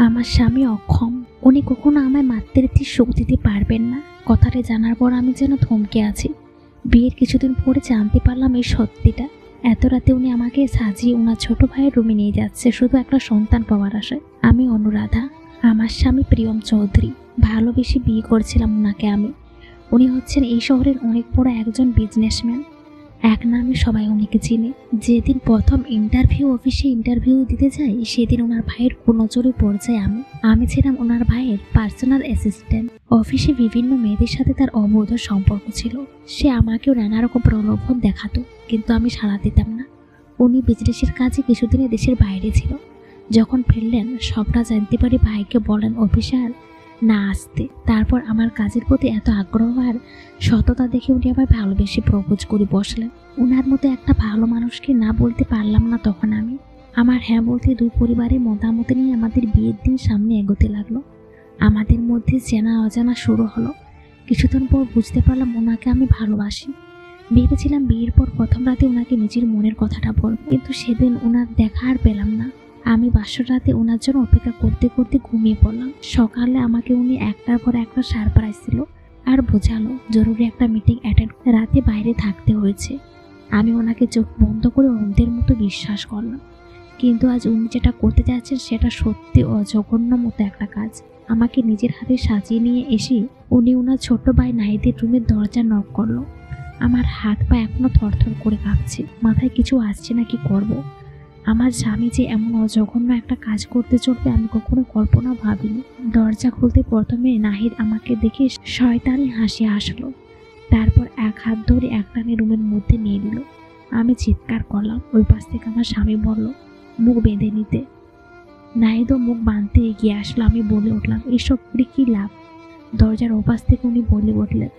আমার স্বামী অক্ষম, উনি কখনো আমায় মাতৃত্বের সুখ দিতে পারবেন না। কথাটা জানার পর আমি যেন থমকে আছি। বিয়ের কিছুদিন পরে জানতে পারলাম এই সত্যিটা। এত রাতে উনি আমাকে সাজিয়ে ওনার ছোট ভাইয়ের রুমে নিয়ে যাচ্ছে শুধু একটা সন্তান পাওয়ার আশায়। আমি অনুরাধা, আমার স্বামী প্রিয়ম চৌধুরী। ভালোবেসে বিয়ে করেছিলাম ওনাকে আমি। উনি হচ্ছেন এই শহরের অনেক বড় একজন বিজনেসম্যান। এক নামে সবাই উনিকে চিনে। যেদিন প্রথম অফিসে ইন্টারভিউ দিতে যাই, সেদিন ওনার ভাইয়ের নজরে পড়ে যাই আমি ছিলাম ওনার ভাইয়ের পার্সোনাল অ্যাসিস্ট্যান্ট। অফিসে বিভিন্ন মেয়েদের সাথে তার অবৈধ সম্পর্ক ছিল। সে আমাকেও নানা রকম প্রলোভন দেখাতো, কিন্তু আমি সাড়া দিতাম না। উনি বিজনেসের কাজে কিছুদিনে দেশের বাইরে ছিল। যখন ফিরলেন সবটা জানতে পারি ভাইকে বলেন অফিসার না আসতে। তারপর আমার কাজের প্রতি এত আগ্রহ আর সততা দেখে উনি আবার ভালোবেসে প্রপোজ করে বসলেন। ওনার মতো একটা ভালো মানুষকে না বলতে পারলাম না তখন আমি। আমার হ্যাঁ বলতে দুই পরিবারের মতামত নিয়ে আমাদের বিয়ের দিন সামনে এগোতে লাগলো। আমাদের মধ্যে চেনা অজানা শুরু হলো। কিছুদিন পর বুঝতে পারলাম ওনাকে আমি ভালোবাসি। ভেবেছিলাম বিয়ের পর প্রথম রাতে ওনাকে নিজের মনের কথাটা বলবো, কিন্তু সেদিন ওনার দেখা আর পেলাম না। আমি বাসর রাতে ওনার জন্য অপেক্ষা করতে করতে ঘুমিয়ে পড়লাম। সকালে আমাকে উনি একটার পর একটা সারপ্রাইজ দিল আর বোঝালো জরুরি একটা মিটিং অ্যাটেন্ড রাতে বাইরে থাকতে হয়েছে। আমি ওনাকে চোখ বন্ধ করে অন্ধের মতো বিশ্বাস করলাম। কিন্তু আজ উনি যেটা করতে যাচ্ছেন সেটা সত্যি অজঘন্য মতো একটা কাজ। আমাকে নিজের হাতে সাজিয়ে নিয়ে এসে উনি ওনার ছোট ভাই নাহিদের রুমের দরজা নক করলো। আমার হাত পা এখনো থরথর করে কাঁপছে। মাথায় কিছু আসছে না কি করব। আমার স্বামী যে এমন অজঘন্য একটা কাজ করতে চলবে আমি কখনো কল্পনা ভাবিনি। দরজা খুলতে প্রথমে নাহিদ আমাকে দেখে শয়তানি হাসি হাসলো। তারপর এক হাত ধরে একটানে রুমের মধ্যে নিয়ে নিল। আমি চিৎকার করলাম। ওই পাশ থেকে আমার স্বামী বলল মুখ বেঁধে নিতে। নাহিদও মুখ বাঁধতে এগিয়ে আসলো। আমি বলে উঠলাম এসব করে কি লাভ। দরজার ওপাশ থেকে উনি বলে উঠলেন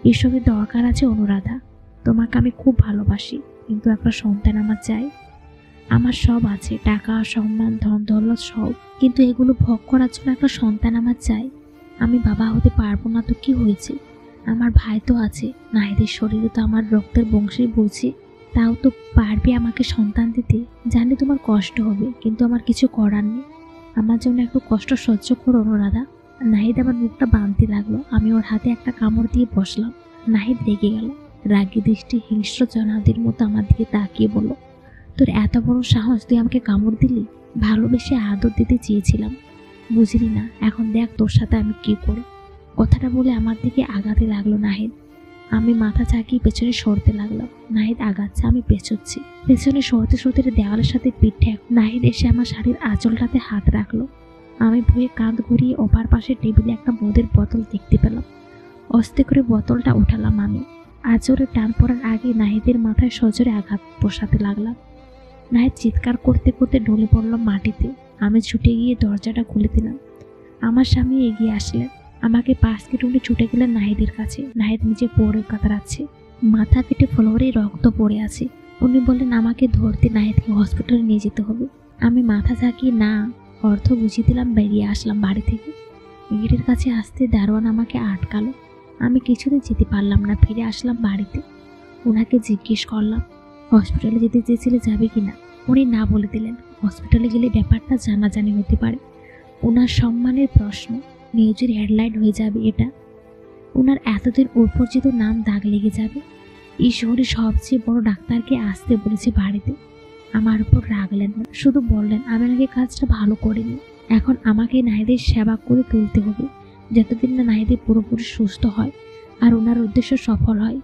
এসবের দরকার আছে অনুরাধা। তোমাকে আমি খুব ভালোবাসি, কিন্তু একটা সন্তান আমার চাই। আমার সব আছে, টাকা সম্মান ধন দৌলত সব, কিন্তু এগুলো ভোগ করার জন্য একটা সন্তান আমার চাই। আমি বাবা হতে পারবো না তো কি হয়েছে, আমার ভাই তো আছে। নাহিদের শরীরে তো আমার রক্তের বংশের বলছে, তাও তো পারবে আমাকে সন্তান দিতে। জানি তোমার কষ্ট হবে, কিন্তু আমার কিছু করার নেই। আমার জন্য একটু কষ্ট সহ্য করো অনুরাধা। নাহিদ আমার মুখটা বাঁধতে লাগলো। আমি ওর হাতে একটা কামড় দিয়ে বসলাম। নাহিদ রেগে গেল। রাগী দৃষ্টি হিংস্র জনাদের মতো আমার দিকে তাকিয়ে বলল তোর এত বড় সাহস, তুই আমাকে কামড় দিলি? ভালোবেসে আদর দিতে চেয়েছিলাম, বুঝলি না? এখন দেখ তোর সাথে আমি কি করি। কথাটা বলে আমার দিকে আগাতে লাগলো নাহিদ। আমি মাথা ঝাঁকিয়ে পেছনে সরতে লাগলাম। নাহিদ আগাচ্ছে, আমি পেছচ্ছি। পেছনে সরতে সরতে দেওয়ালের সাথে পিঠ ঠেক। নাহিদ এসে আমার শাড়ির আঁচলটাতে হাত রাখলো। আমি ভয়ে কাঁধ ঘুরিয়ে ওপার পাশে টেবিলে একটা মদের বোতল দেখতে পেলাম। আস্তে করে বোতলটা উঠালাম আমি। আঁচড়ে টান পড়ার আগে নাহিদের মাথায় সজোরে আঘাত বসাতে লাগলাম। নাহিদ চিৎকার করতে করতে ঢলে পড়ল মাটিতে। আমি ছুটে গিয়ে দরজাটা খুলে দিলাম। আমার স্বামী এগিয়ে আসলেন। আমাকে পাশ কেটে উনি ছুটে গেলেন নাহিদের কাছে। নাহিদ নিচে পড়ে কাতরাচ্ছে, মাথা কেটে ফ্লোরে রক্ত পড়ে আছে। উনি বললেন আমাকে ধরতে নাহিদকে হসপিটালে নিয়ে যেতে হবে। আমি মাথা ঝাঁকিয়ে না অর্থ বুঝিয়ে দিলাম, বেরিয়ে আসলাম বাড়ি থেকে। গেটের কাছে আসতে দারোয়ান আমাকে আটকালো। আমি কিছুতে যেতে পারলাম না। ফিরে আসলাম বাড়িতে। ওনাকে জিজ্ঞেস করলাম হসপিটালে যেতে চেয়েছিলে, যাবে কিনা। উনি না বলে দিলেন। হসপিটালে গেলে ব্যাপারটা জানাজানি হতে পারে। ওনার সম্মানের প্রশ্ন, নিউজের হেডলাইন হয়ে যাবে এটা। ওনার এতদিন অর্জিত নাম দাগ লেগে যাবে। এই শহরে সবচেয়ে বড় ডাক্তারকে আসতে বলেছে বাড়িতে। আমার উপর রাগলেন না, শুধু বললেন আমি নাকি কাজটা ভালো করিনি। এখন আমাকে নাহিদের সেবা করে তুলতে হবে, যতদিন না নাহিদের পুরোপুরি সুস্থ হয় আর ওনার উদ্দেশ্য সফল হয়।